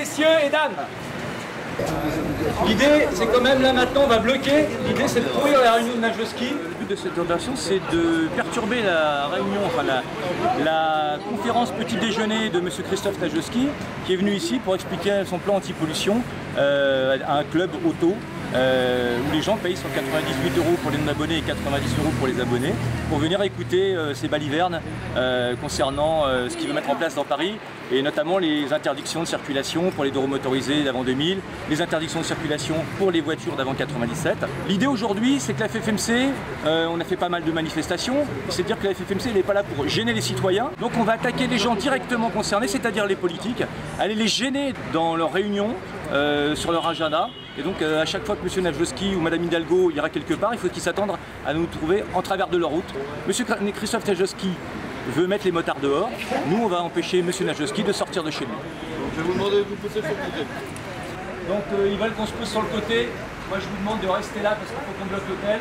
messieurs et dames, l'idée, c'est quand même là maintenant, on va bloquer. L'idée, c'est de pourrir la réunion de Najewski. Le but de cette opération, c'est de perturber la réunion, enfin la conférence petit déjeuner de M. Christophe Najewski, qui est venu ici pour expliquer son plan anti-pollution à un club auto. Où les gens payent 198 € pour les non-abonnés et 90 € pour les abonnés, pour venir écouter ces balivernes concernant ce qu'il veut mettre en place dans Paris, et notamment les interdictions de circulation pour les deux roues motorisées d'avant 2000, les interdictions de circulation pour les voitures d'avant 97. L'idée aujourd'hui, c'est que la FFMC, on a fait pas mal de manifestations, c'est-à-dire que la FFMC n'est pas là pour gêner les citoyens, donc on va attaquer les gens directement concernés, c'est-à-dire les politiques, aller les gêner dans leurs réunions, sur leur agenda. Et donc à chaque fois que M. Najewski ou Mme Hidalgo ira quelque part, il faut qu'ils s'attendent à nous trouver en travers de leur route. M. Christophe Najewski veut mettre les motards dehors. Nous, on va empêcher M. Najewski de sortir de chez lui. Je vais vous demander de vous pousser sur le côté. Donc ils veulent qu'on se pousse sur le côté. Moi, je vous demande de rester là parce qu'il faut qu'on bloque l'hôtel.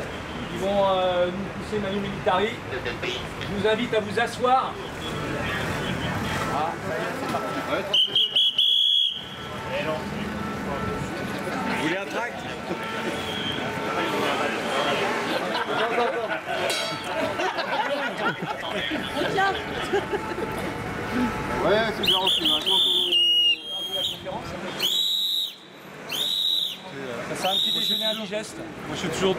Ils vont nous pousser Manu Militari. Je vous invite à vous asseoir. Ah, c'est parti. Ouais. Vous voulez un tract? Ouais, c'est bien reçu. C'est un petit déjeuner indigeste. Moi je suis toujours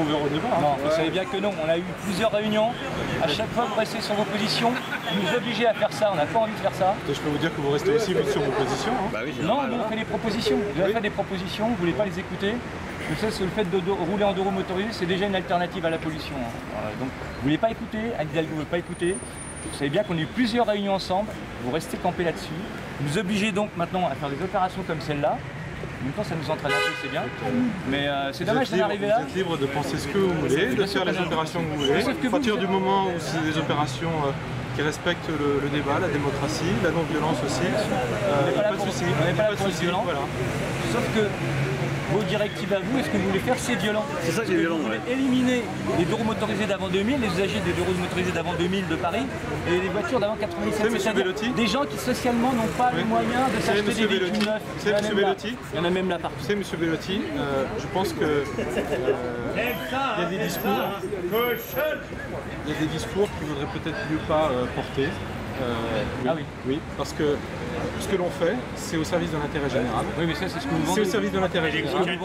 ouvert au débat. Non, vous savez bien que non. On a eu plusieurs réunions. À chaque fois, vous restez sur vos positions. Vous nous obligez à faire ça. On n'a pas envie de faire ça. Je peux vous dire que vous restez aussi vite sur vos positions. Hein. Bah oui, non, nous on fait des propositions. Vous avez fait des propositions, vous ne voulez pas les écouter. Je sais que le fait de rouler en deux roues motorisées, c'est déjà une alternative à la pollution. Hein. Donc vous ne voulez pas écouter, Anne Hidalgo ne veut pas écouter. Vous savez bien qu'on a eu plusieurs réunions ensemble. Vous restez campés là-dessus. Vous nous obligez donc maintenant à faire des opérations comme celle-là. En même temps, ça nous entraîne un peu, c'est bien. Mais c'est dommage d'en arriver là. Vous êtes libre de penser ce que vous voulez, de faire les opérations que vous voulez. À partir du moment où c'est des opérations qui respectent le débat, la démocratie, la non-violence aussi, il n'y a pas de souci. On n'est pas là pour être violent. Voilà. Sauf que vos directives à vous, est-ce que vous voulez faire, c'est violent. C'est ça qui est violent. Vous voulez éliminer les deux roues motorisées d'avant 2000, les usagers des deux roues motorisées d'avant 2000 de Paris et les voitures d'avant 97. C'est-à-dire des gens qui socialement n'ont pas les moyens de s'acheter des véhicules neufs. Vous savez, M. Bellotti, il y en a même là partout. Vous savez, M. Bellotti, je pense que il y a des discours qu'il ne faudrait peut-être mieux pas porter. Ah oui. Oui, parce que ce que l'on fait, c'est au service de l'intérêt général. Oui, mais ça, c'est ce que vous vendez. C'est au service de l'intérêt général.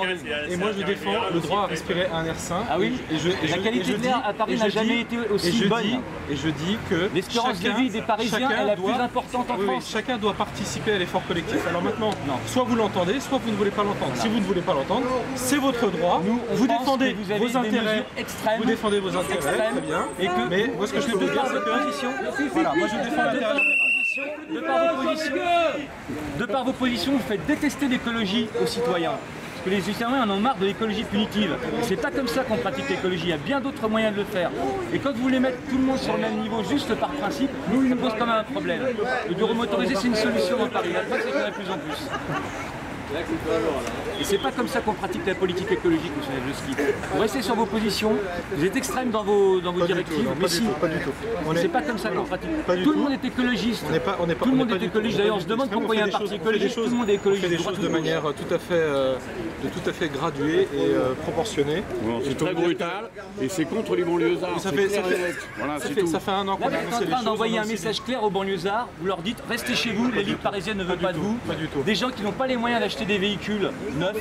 Et moi, je défends le droit à respirer un air sain. Ah oui. La qualité de l'air à Paris n'a jamais été aussi bonne. Et je dis que l'espérance de vie des Parisiens est la plus importante en France. Oui, chacun doit participer à l'effort collectif. Alors maintenant, soit vous l'entendez, soit vous ne voulez pas l'entendre. Si vous ne voulez pas l'entendre, c'est votre droit. Vous défendez vos intérêts extrêmes. Vous défendez vos intérêts, très bien. Mais moi, ce que je peux vous dire, c'est que voilà, moi, je défends l'intérêt. De par vos positions, vous faites détester l'écologie aux citoyens. Parce que les citoyens en ont marre de l'écologie punitive. C'est pas comme ça qu'on pratique l'écologie, il y a bien d'autres moyens de le faire. Et quand vous voulez mettre tout le monde sur le même niveau, juste par principe, ça pose quand même un problème. Le bureau motorisé, c'est une solution dans Paris. La preuve, c'est qu'il y en a de plus en plus. Et c'est pas comme ça qu'on pratique la politique écologique, M. Najewski. Vous restez sur vos positions, vous êtes extrême dans vos directives, mais si, pas du tout. C'est pas comme ça qu'on pratique. Tout le monde est écologiste. Tout le monde est écologiste. D'ailleurs, on se demande pourquoi il y a un parti écologiste. Tout le monde est écologiste. On fait des choses de manière tout à fait graduée et proportionnée. C'est très brutal et c'est contre les banlieusards. Ça fait un an qu'on a annoncé les choses. Vous êtes en train d'envoyer un message clair aux banlieusards. Vous leur dites restez chez vous, l'élite parisienne ne veut pas de vous. Des gens qui n'ont pas les moyens d'acheter des véhicules neufs,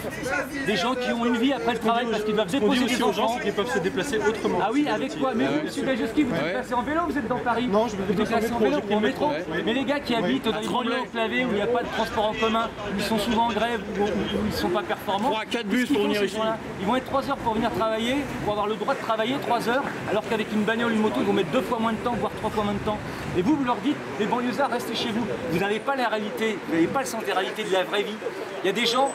des gens qui ont une vie après le travail parce qu'ils doivent déposer des enfants. Ils peuvent se déplacer autrement. Ah oui, avec quoi? Mais vous, M. Najewski, vous vous déplacez en vélo, vous êtes dans Paris? Non, je me déplace en vélo, en métro. Mais les gars qui habitent dans des banlieues enclavées où il n'y a pas de transport en commun, où ils sont souvent en grève, où ils ne sont pas performants. 3-4 bus pour venir ici. Ils vont être 3 heures pour venir travailler, pour avoir le droit de travailler 3 heures, alors qu'avec une bagnole ou une moto, ils vont mettre 2 fois moins de temps, voire 3 fois moins de temps. Et vous leur dites, les banlieusards, restez chez vous. Vous n'avez pas la réalité, vous n'avez pas le sens des réalités de la vraie vie. Il y a des gens qui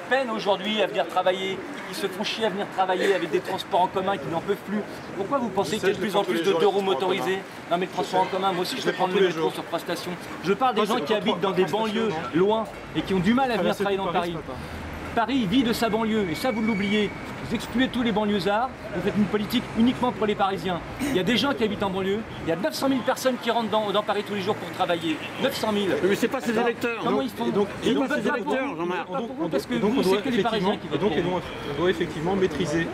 peinent aujourd'hui à venir travailler, qui se font chier à venir travailler avec des transports en commun qui n'en peuvent plus. Pourquoi vous pensez qu'il y a de plus en plus de deux roues motorisées? Non mais le transport en commun, moi aussi je vais prendre le métro sur prestation. Je parle des gens qui habitent dans des banlieues loin et qui ont du mal à venir travailler dans Paris. Paris vit de sa banlieue, et ça vous l'oubliez. vous excluez tous les banlieusards, vous faites une politique uniquement pour les Parisiens. Il y a des gens qui habitent en banlieue, il y a 900 000 personnes qui rentrent dans Paris tous les jours pour travailler. 900 000. Mais c'est pas ces électeurs. Comment ils font? Ils ne pas ces électeurs, Jean-Marc. Parce que vous, c'est que les Parisiens qui votent. Donc on doit effectivement maîtriser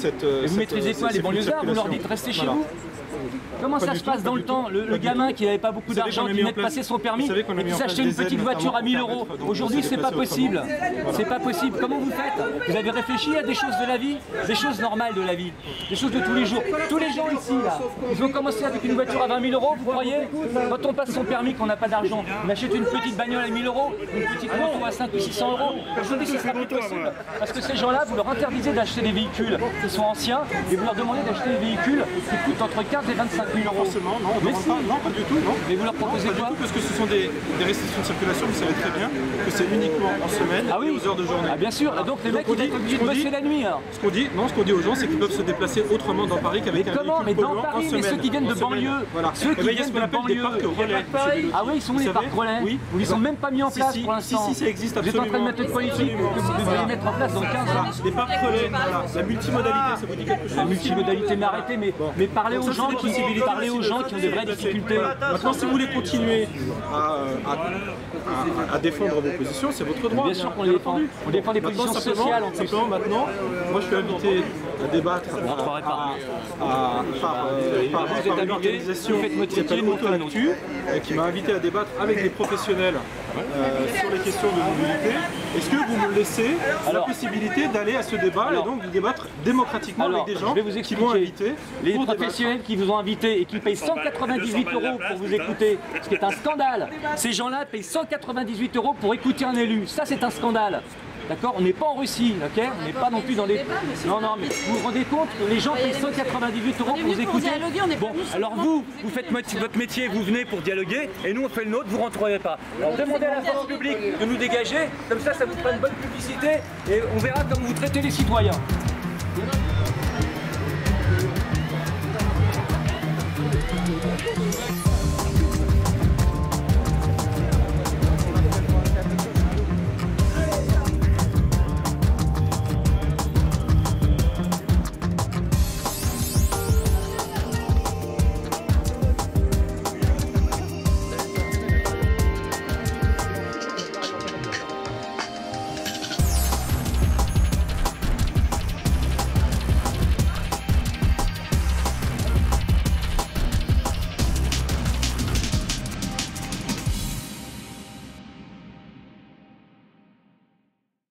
cette... Et vous maîtrisez quoi, les banlieusards? Vous leur dites restez chez vous? Comment ça se passe dans le temps? Le gamin qui n'avait pas beaucoup d'argent, qui venait de passer son permis et qui s'achetait une petite voiture à 1000 €. Aujourd'hui, c'est pas possible. C'est pas possible. Comment vous faites? Vous avez réfléchi à des choses de la vie? Des choses normales de la vie. Des choses de tous les jours. Tous les gens ici, là, ils ont commencé avec une voiture à 20 000 €, vous croyez? Quand on passe son permis, qu'on n'a pas d'argent, on achète une petite bagnole à 1000 €, une petite moto à 500 ou 600 €. Aujourd'hui, ce sera plus possible. Parce que ces gens-là, vous leur interdisez d'acheter des véhicules qui sont anciens et vous leur demandez d'acheter des véhicules qui coûtent entre 15 et 25 000 €. Forcément, non, non, pas du tout, non. Mais vous leur proposez quoi? Parce que ce sont des restrictions de circulation, vous savez très bien que c'est uniquement en semaine et aux heures de journée. Ah bien sûr, donc les mecs ils sont obligés de bosser la nuit alors. Ce qu'on dit aux gens, c'est qu'ils peuvent se déplacer autrement dans Paris qu'avec un véhicule polluant en semaine. Mais dans Paris, mais ceux qui viennent de banlieue, ceux qui viennent de banlieue, ah oui, ils sont les parcs relais, oui, ils sont même pas mis en place pour l'instant. Si, ça existe absolument. Vous êtes en train de mettre une politique que vous devriez mettre en place dans 15 ans. Les parcs relais, la multimodalité, ça vous dit quelque chose? La multimodalité, mais arrêtez, mais parlez aux gens qui ont des vraies difficultés. Maintenant, si vous voulez continuer à défendre vos positions, c'est votre droit. Bien sûr qu'on les défend. On défend des positions sociales en plus. Simplement, maintenant, moi je suis invité à débattre par une organisation qui s'appelle Moto Actu, qui m'a invité à débattre avec des professionnels sur les questions de mobilité. Est-ce que vous me laissez la possibilité d'aller à ce débat et donc de débattre démocratiquement avec des gens qui m'ont invité? Les professionnels qui vous ont invité et qui payent 198 € pour vous écouter, ce qui est un scandale. Ces gens-là payent 198 € pour écouter un élu. Ça, c'est un scandale. D'accord? On n'est pas en Russie, ok? On n'est pas non plus dans les... Non, mais vous vous rendez compte que les gens payent 198 € pour vous écouter? Bon, alors vous faites votre métier, vous venez pour dialoguer, et nous on fait le nôtre, vous ne rentrerez pas. Alors demandez à la force publique de nous dégager, comme ça vous fera une bonne publicité, et on verra comment vous traitez les citoyens.